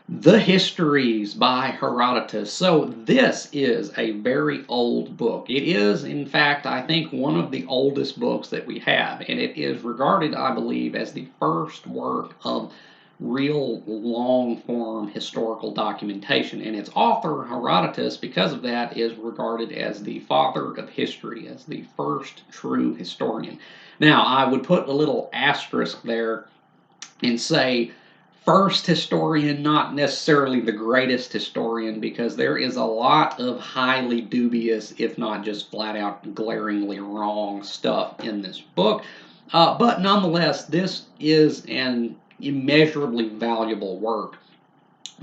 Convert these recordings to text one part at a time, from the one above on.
The Histories by Herodotus. So this is a very old book. It is, in fact, I think one of the oldest books that we have, and it is regarded, I believe, as the first work of real long form historical documentation. And its author, Herodotus, because of that, is regarded as the father of history, as the first true historian. Now, I would put a little asterisk there and say first historian, not necessarily the greatest historian, because there is a lot of highly dubious, if not just flat out glaringly wrong stuff in this book. But nonetheless, this is an immeasurably valuable work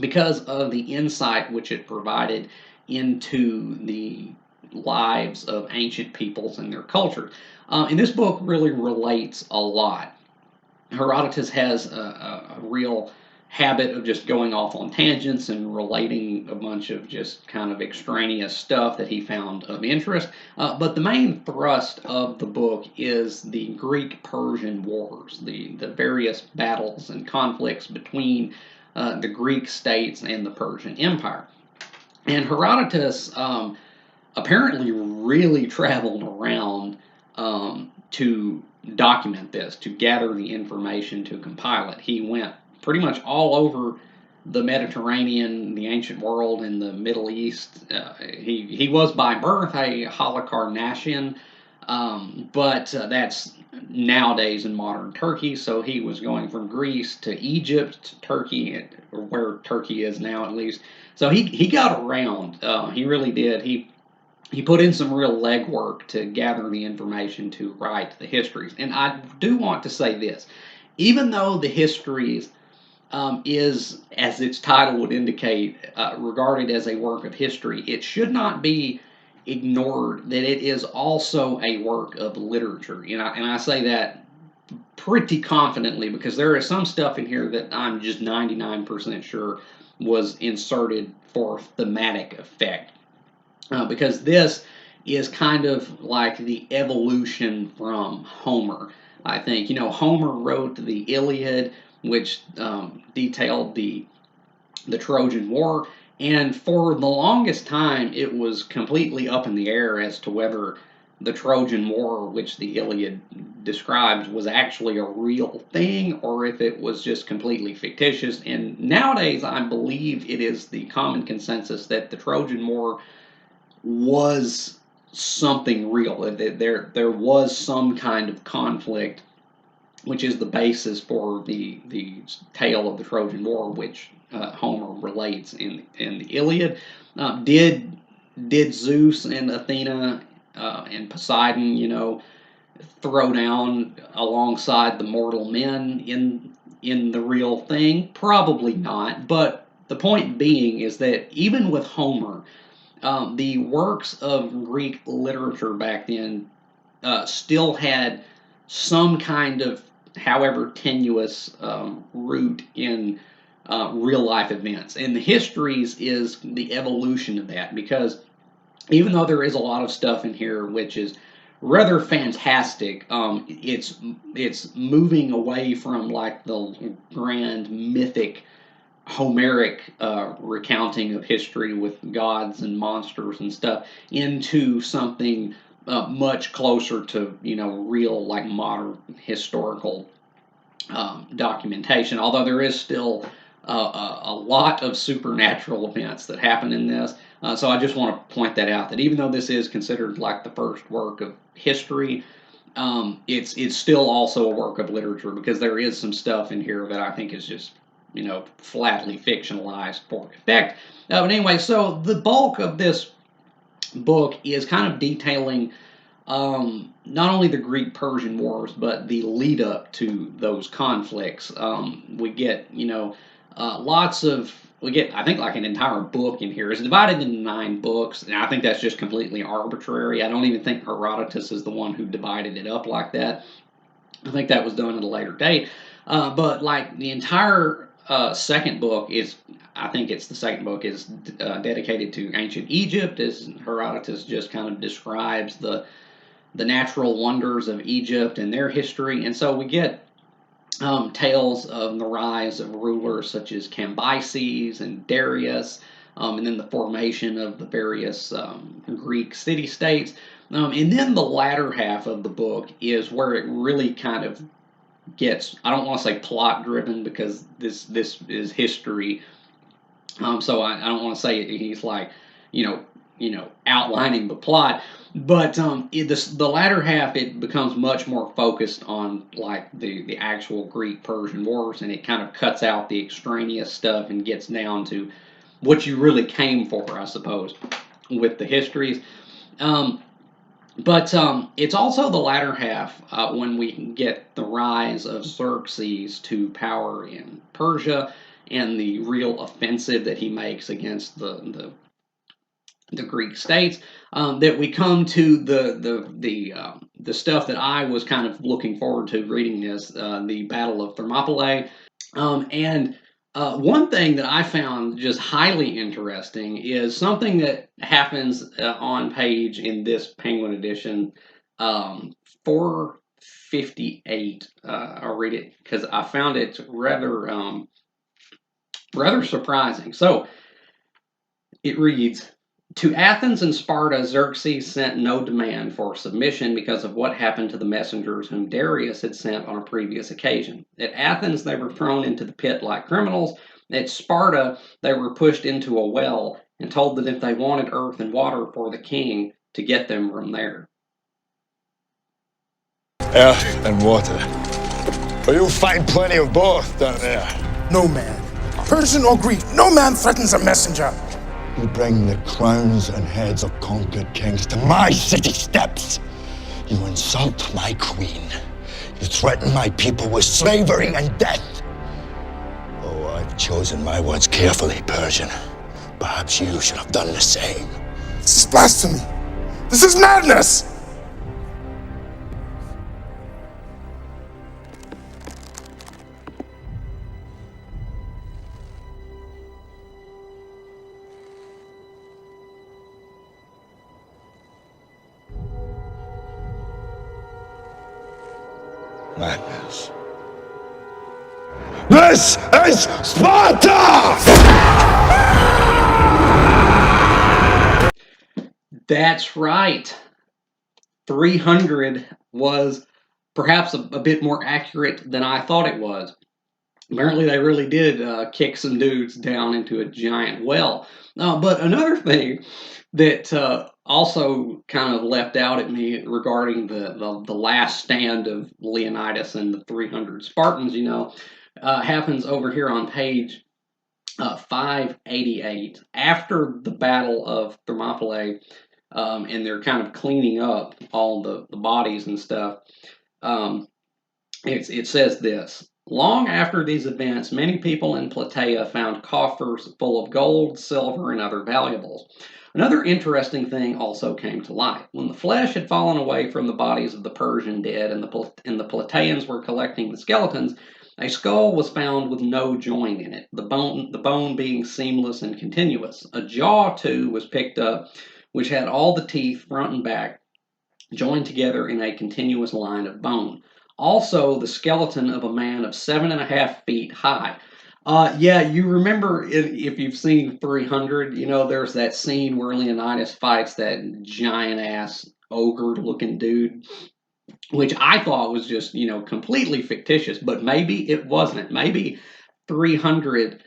because of the insight which it provided into the lives of ancient peoples and their culture. And this book really relates a lot. Herodotus has a real habit of just going off on tangents and relating a bunch of just kind of extraneous stuff that he found of interest. But the main thrust of the book is the Greek-Persian wars, the various battles and conflicts between the Greek states and the Persian Empire. And Herodotus apparently really traveled around to document this, to gather the information, to compile it. He went pretty much all over the Mediterranean, the ancient world, and the Middle East. He was by birth a Halicarnassian, but that's nowadays in modern Turkey. So he was going from Greece to Egypt, to Turkey, or where Turkey is now at least. So he got around. He really did. He put in some real legwork to gather the information to write the histories. And I do want to say this: even though the histories is, as its title would indicate, regarded as a work of history, it should not be ignored that it is also a work of literature. And I say that pretty confidently because there is some stuff in here that I'm just 99% sure was inserted for thematic effect. Because this is kind of like the evolution from Homer. I think Homer wrote the Iliad, which detailed the Trojan War, and for the longest time it was completely up in the air as to whether the Trojan War, which the Iliad describes, was actually a real thing or if it was just completely fictitious. And nowadays, I believe it is the common consensus that the Trojan War was something real. There was some kind of conflict, which is the basis for the tale of the Trojan War, which Homer relates in the Iliad. Did Zeus and Athena and Poseidon, throw down alongside the mortal men in the real thing? Probably not. But the point being is that even with Homer, the works of Greek literature back then still had some kind of, however tenuous, root in real life events. And the histories is the evolution of that, because even though there is a lot of stuff in here which is rather fantastic, it's moving away from like the grand mythic Homeric recounting of history with gods and monsters and stuff into something much closer to real, like, modern historical documentation. Although there is still a lot of supernatural events that happen in this. So I just want to point that out, that even though this is considered like the first work of history, it's still also a work of literature, because there is some stuff in here that I think is just flatly fictionalized for effect. But anyway, so the bulk of this book is kind of detailing not only the Greek-Persian wars, but the lead up to those conflicts. We get, we get, I think, like an entire book in here. It's divided into 9 books, and I think that's just completely arbitrary. I don't even think Herodotus is the one who divided it up like that. I think that was done at a later date. But like the entire second book is, I think it's the second book, is dedicated to ancient Egypt, as Herodotus just kind of describes the natural wonders of Egypt and their history. And so we get tales of the rise of rulers such as Cambyses and Darius, and then the formation of the various Greek city states. And then the latter half of the book is where it really kind of gets, I don't want to say plot driven because this is history, so I don't want to say he's like, outlining the plot, but the latter half it becomes much more focused on like the actual Greek Persian wars, and it kind of cuts out the extraneous stuff and gets down to what you really came for, I suppose, with the histories. Um, but it's also the latter half when we get the rise of Xerxes to power in Persia and the real offensive that he makes against the Greek states, that we come to the stuff that I was kind of looking forward to reading this, the Battle of Thermopylae. And one thing that I found just highly interesting is something that happens on page in this Penguin edition, 458. I'll read it because I found it rather surprising. So it reads. To Athens and Sparta, Xerxes sent no demand for submission because of what happened to the messengers whom Darius had sent on a previous occasion. At Athens, they were thrown into the pit like criminals. At Sparta, they were pushed into a well and told that if they wanted earth and water for the king, to get them from there. Earth and water. Well, you'll find plenty of both down there. No man, Persian or Greek, no man threatens a messenger. You bring the crowns and heads of conquered kings to my city steps. You insult my queen. You threaten my people with slavery and death. Oh, I've chosen my words carefully, Persian. Perhaps you should have done the same. This is blasphemy. This is madness. Madness. This is Sparta! That's right. 300 was perhaps a bit more accurate than I thought it was. Apparently, they really did kick some dudes down into a giant well. But another thing that also kind of leapt out at me regarding the last stand of Leonidas and the 300 Spartans, happens over here on page 588 after the Battle of Thermopylae, and they're kind of cleaning up all the bodies and stuff. It says this. Long after these events, many people in Plataea found coffers full of gold, silver, and other valuables. Another interesting thing also came to light. When the flesh had fallen away from the bodies of the Persian dead and the Plataeans were collecting the skeletons, a skull was found with no joint in it, the bone being seamless and continuous. A jaw, too, was picked up, which had all the teeth, front and back, joined together in a continuous line of bone. Also, the skeleton of a man of 7.5 feet high. Yeah, you remember if you've seen 300, there's that scene where Leonidas fights that giant ass ogre looking dude, which I thought was just, completely fictitious, but maybe it wasn't. Maybe 300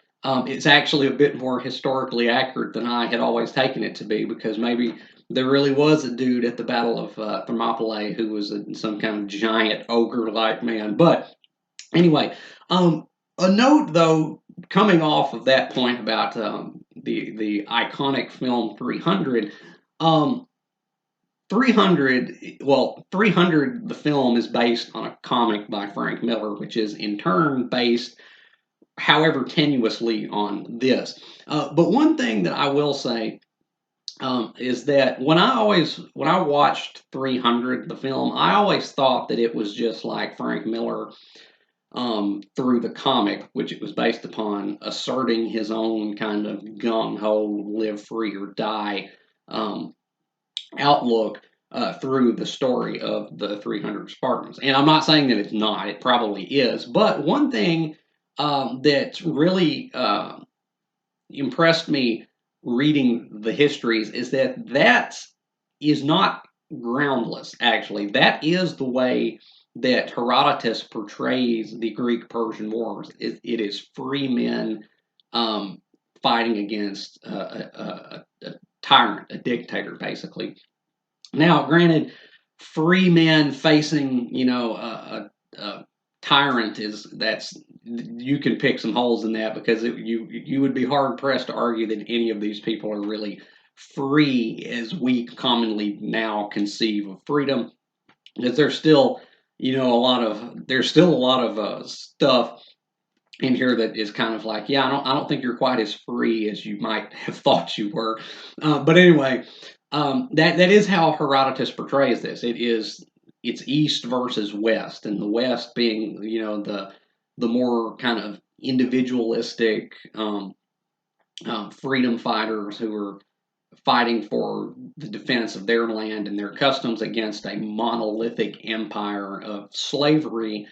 is actually a bit more historically accurate than I had always taken it to be, because maybe there really was a dude at the Battle of Thermopylae who was some kind of giant ogre-like man. But anyway, a note though, coming off of that point about the iconic film 300. 300, the film is based on a comic by Frank Miller, which is in turn based, however tenuously, on this. But one thing that I will say is that when I watched 300, the film, I always thought that it was just like Frank Miller through the comic, which it was based upon, asserting his own kind of gung-ho, live free or die outlook through the story of the 300 Spartans. And I'm not saying that it's not; it probably is. But one thing that's really impressed me reading the histories is that is not groundless. Actually, that is the way that Herodotus portrays the Greek-Persian wars. It is free men um, fighting against a tyrant, a dictator, basically. Now, granted, free men facing, a tyrant is that's you can pick some holes in that because you would be hard pressed to argue that any of these people are really free as we commonly now conceive of freedom. Because there's still, there's still a lot of stuff in here that is kind of like, yeah, I don't think you're quite as free as you might have thought you were. But anyway, that is how Herodotus portrays this. It's east versus west, and the west being the more kind of individualistic freedom fighters who are fighting for the defense of their land and their customs against a monolithic empire of slavery,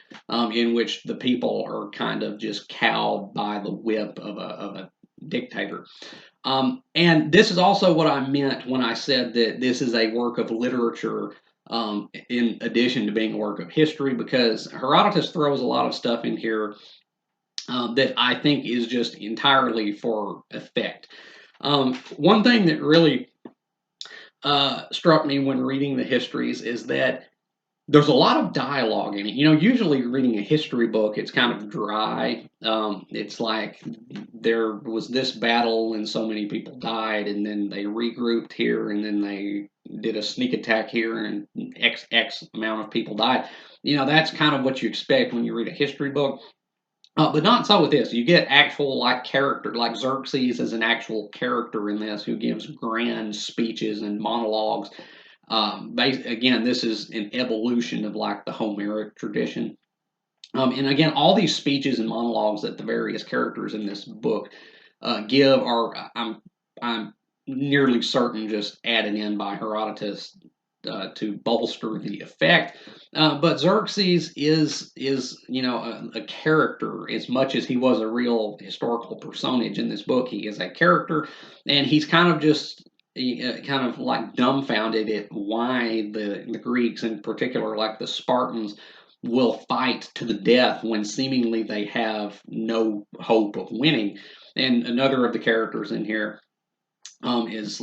in which the people are kind of just cowed by the whip of a dictator. And this is also what I meant when I said that this is a work of literature in addition to being a work of history, because Herodotus throws a lot of stuff in here that I think is just entirely for effect. One thing that really struck me when reading the histories is that there's a lot of dialogue in it. Usually reading a history book, it's kind of dry. It's like there was this battle and so many people died, and then they regrouped here, and then they did a sneak attack here, and X amount of people died. That's kind of what you expect when you read a history book. But not so with this. You get actual character, like Xerxes is an actual character in this who gives grand speeches and monologues. Again, this is an evolution of the Homeric tradition. And again, all these speeches and monologues that the various characters in this book give are, I'm nearly certain, just added in by Herodotus to bolster the effect. But Xerxes is a character as much as he was a real historical personage in this book. He is a character, and he's kind of just kind of dumbfounded at why the Greeks, in particular, like the Spartans, will fight to the death when seemingly they have no hope of winning. And another of the characters in here is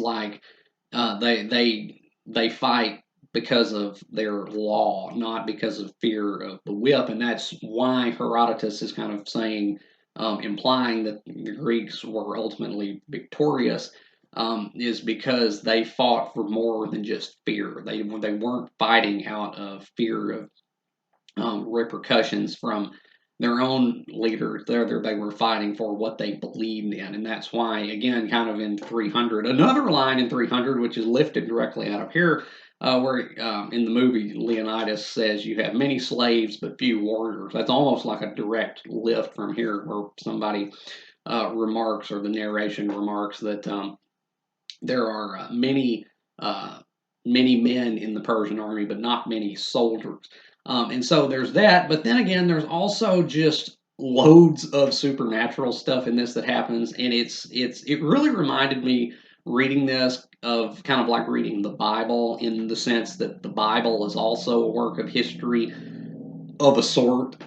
they fight because of their law, not because of fear of the whip, and that's why Herodotus is kind of saying, implying that the Greeks were ultimately victorious, is because they fought for more than just fear. They weren't fighting out of fear of repercussions from their own leaders. They were fighting for what they believed in, and that's why, again, kind of in 300, another line in 300, which is lifted directly out of here, where in the movie Leonidas says, "You have many slaves but few warriors." That's almost like a direct lift from here, where somebody remarks, or the narration remarks, that there are many men in the Persian army, but not many soldiers. And so there's that, but then again, there's also just loads of supernatural stuff in this that happens, and it really reminded me reading this of kind of like reading the Bible, in the sense that the Bible is also a work of history of a sort.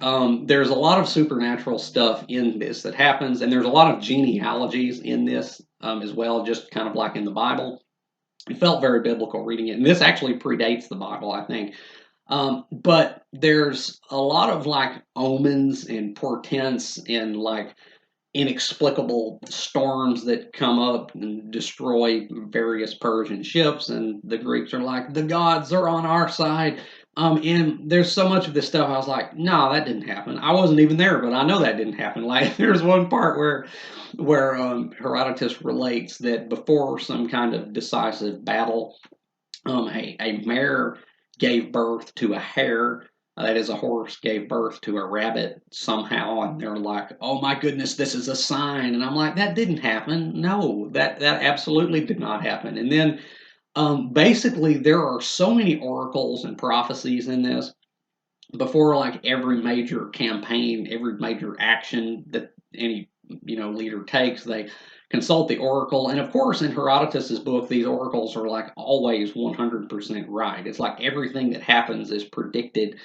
There's a lot of supernatural stuff in this that happens, and there's a lot of genealogies in this as well, just kind of like in the Bible. It felt very biblical reading it, and this actually predates the Bible, I think. But there's a lot of omens and portents and inexplicable storms that come up and destroy various Persian ships, and the Greeks are like, the gods are on our side. And there's so much of this stuff, I was like, no, that didn't happen. I wasn't even there, but I know that didn't happen. There's one part where Herodotus relates that before some kind of decisive battle, a mare gave birth to a hare. That is, a horse gave birth to a rabbit somehow, and they're like, "Oh my goodness, this is a sign." And I'm like, "That didn't happen. No, that absolutely did not happen." And then Basically, there are so many oracles and prophecies in this. Before like every major campaign, every major action that any leader takes, they consult the oracle. And of course, in Herodotus's book, these oracles are like always 100% right. It's like everything that happens is predicted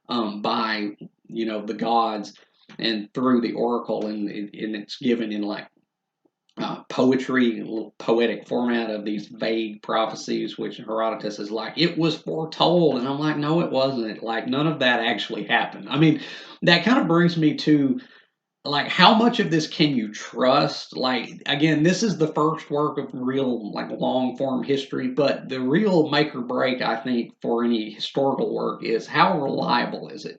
by the gods and through the oracle, and it's given in like poetry, a little poetic format of these vague prophecies, which Herodotus is like, it was foretold. And I'm like, no, it wasn't. Like, none of that actually happened. I mean, that kind of brings me to, like, how much of this can you trust? Like, again, this is the first work of real, like, long form history, but the real make or break, I think, for any historical work is how reliable is it?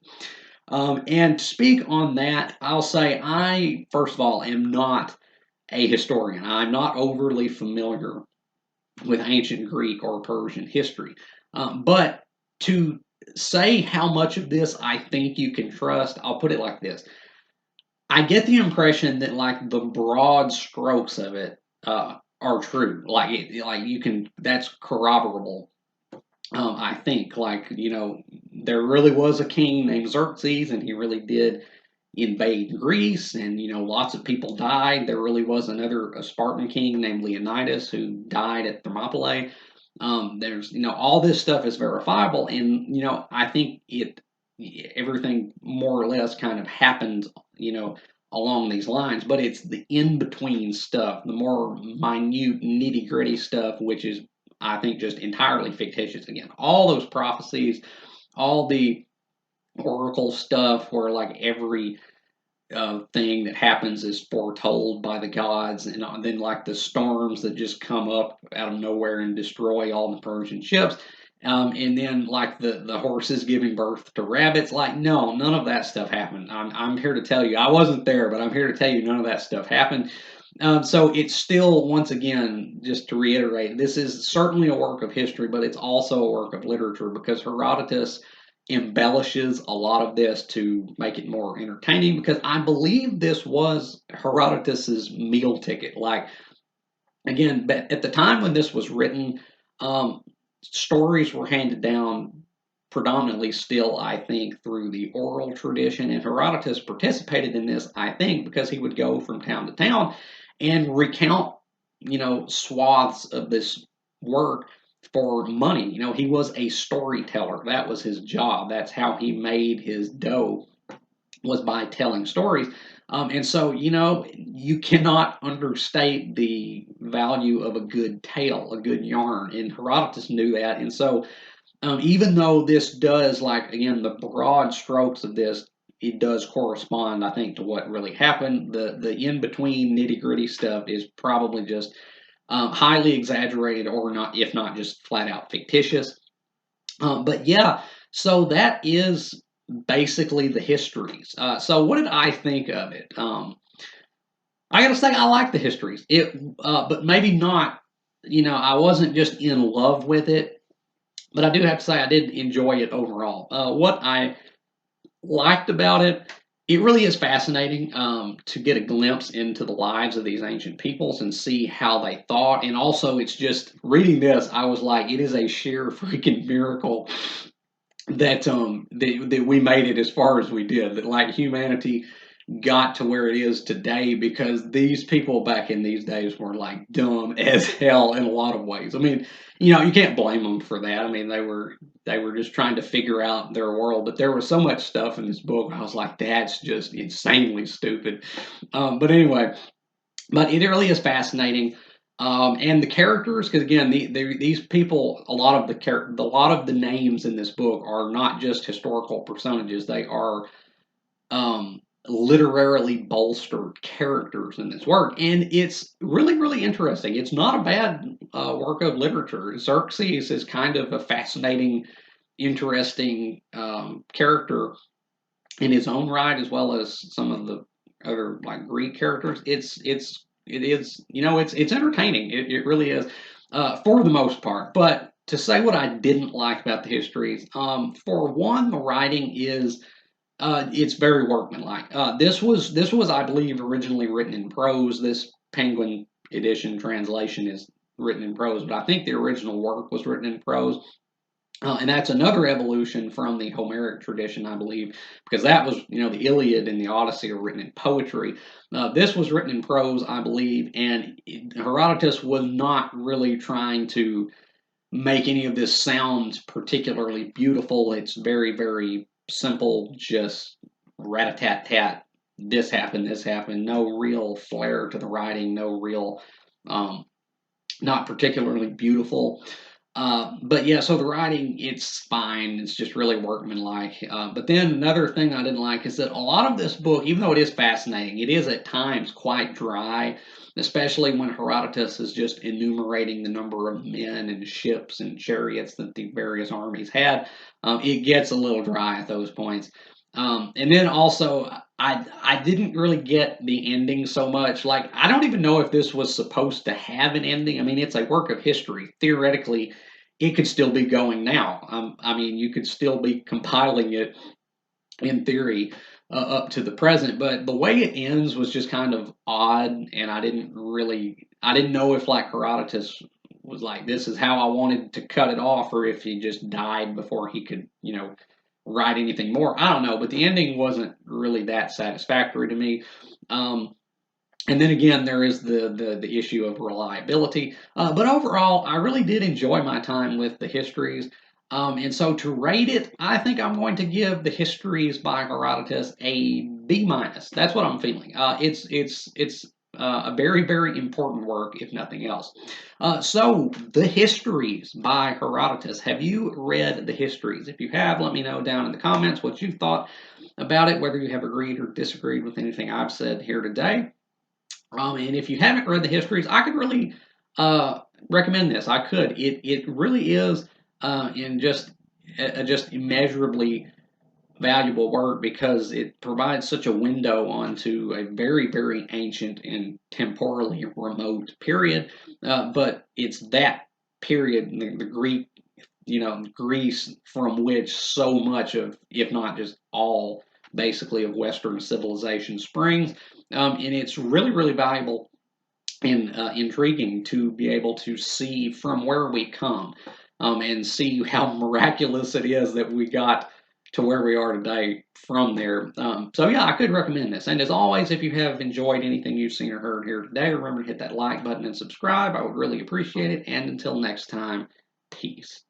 And to speak on that, I'll say I, first of all, am not a historian. I'm not overly familiar with ancient Greek or Persian history. But to say how much of this I think you can trust, I'll put it like this. I get the impression that like the broad strokes of it are true. Like you can, that's corroborable. I think there really was a king named Xerxes, and he really did invade Greece, and lots of people died. There really was a Spartan king named Leonidas who died at Thermopylae. There's all this stuff is verifiable, and I think everything more or less kind of happens along these lines, but it's the in between stuff, the more minute nitty gritty stuff, which is I think just entirely fictitious. Again, all those prophecies, all the oracle stuff where like every thing that happens is foretold by the gods, and then like the storms that just come up out of nowhere and destroy all the Persian ships, and then like the horses giving birth to rabbits. Like, no, none of that stuff happened. I'm here to tell you, I wasn't there, but I'm here to tell you none of that stuff happened. So it's still, once again, just to reiterate, this is certainly a work of history, but it's also a work of literature because Herodotus embellishes a lot of this to make it more entertaining, because I believe this was Herodotus's meal ticket. Like, again, but at the time when this was written, stories were handed down predominantly still, I think, through the oral tradition, and Herodotus participated in this, I think, because he would go from town to town and recount, swaths of this work for money. He was a storyteller. That was his job. That's how he made his dough, was by telling stories. And so, you cannot understate the value of a good tale, a good yarn. And Herodotus knew that. And so, even though this does, like, again, the broad strokes of this, it does correspond, I think, to what really happened. The in between nitty gritty stuff is probably just highly exaggerated, or not, if not just flat out fictitious. But yeah, so that is basically the histories. So what did I think of it? I gotta say I like the histories. But maybe not. I wasn't just in love with it, but I do have to say I did enjoy it overall. What I liked about it, it really is fascinating to get a glimpse into the lives of these ancient peoples and see how they thought. And also, it's just reading this, I was like, it is a sheer freaking miracle that we made it as far as we did. That like humanity got to where it is today, because these people back in these days were like dumb as hell in a lot of ways. I mean, you can't blame them for that. I mean, they were just trying to figure out their world, but there was so much stuff in this book. I was like, that's just insanely stupid. But anyway, but it really is fascinating. And the characters, because again, these people, a lot of the names in this book are not just historical personages; they are literarily bolstered characters in this work, and it's really, really interesting. It's not a bad work of literature. Xerxes is kind of a fascinating, interesting character in his own right, as well as some of the other like Greek characters. It's entertaining. It really is, for the most part. But to say what I didn't like about the histories, for one, the writing is it's very workmanlike. This was, I believe, originally written in prose. This Penguin edition translation is written in prose, but I think the original work was written in prose. And that's another evolution from the Homeric tradition, I believe, because that was, the Iliad and the Odyssey are written in poetry. This was written in prose, I believe, and Herodotus was not really trying to make any of this sound particularly beautiful. It's very, very simple, just rat-a-tat-tat. This happened. No real flair to the writing, no real, not particularly beautiful. But yeah, so the writing, it's fine. It's just really workmanlike. But then another thing I didn't like is that a lot of this book, even though it is fascinating, it is at times quite dry, especially when Herodotus is just enumerating the number of men and ships and chariots that the various armies had. It gets a little dry at those points. And then also, I didn't really get the ending so much. Like, I don't even know if this was supposed to have an ending. I mean, it's a work of history. Theoretically, it could still be going now. I mean, you could still be compiling it in theory up to the present. But the way it ends was just kind of odd, and I didn't know if like Herodotus was like, this is how I wanted to cut it off, or if he just died before he could, write anything more. I don't know, but the ending wasn't really that satisfactory to me. And then again, there is the issue of reliability. But overall, I really did enjoy my time with the histories. And so to rate it, I think I'm going to give the Histories by Herodotus a B minus. That's what I'm feeling. It's a very, very important work, if nothing else. So the Histories by Herodotus. Have you read the Histories? If you have, let me know down in the comments what you thought about it, whether you have agreed or disagreed with anything I've said here today. And if you haven't read the Histories, I could really recommend this. I could. It really is in just immeasurably valuable work because it provides such a window onto a very, very ancient and temporally remote period. But it's that period, the Greek, Greece, from which so much of, if not just all, basically of Western civilization springs. And it's really, really valuable and intriguing to be able to see from where we come and see how miraculous it is that we got to where we are today from there. So yeah, I could recommend this. And as always, if you have enjoyed anything you've seen or heard here today, remember to hit that like button and subscribe. I would really appreciate it. And until next time, peace.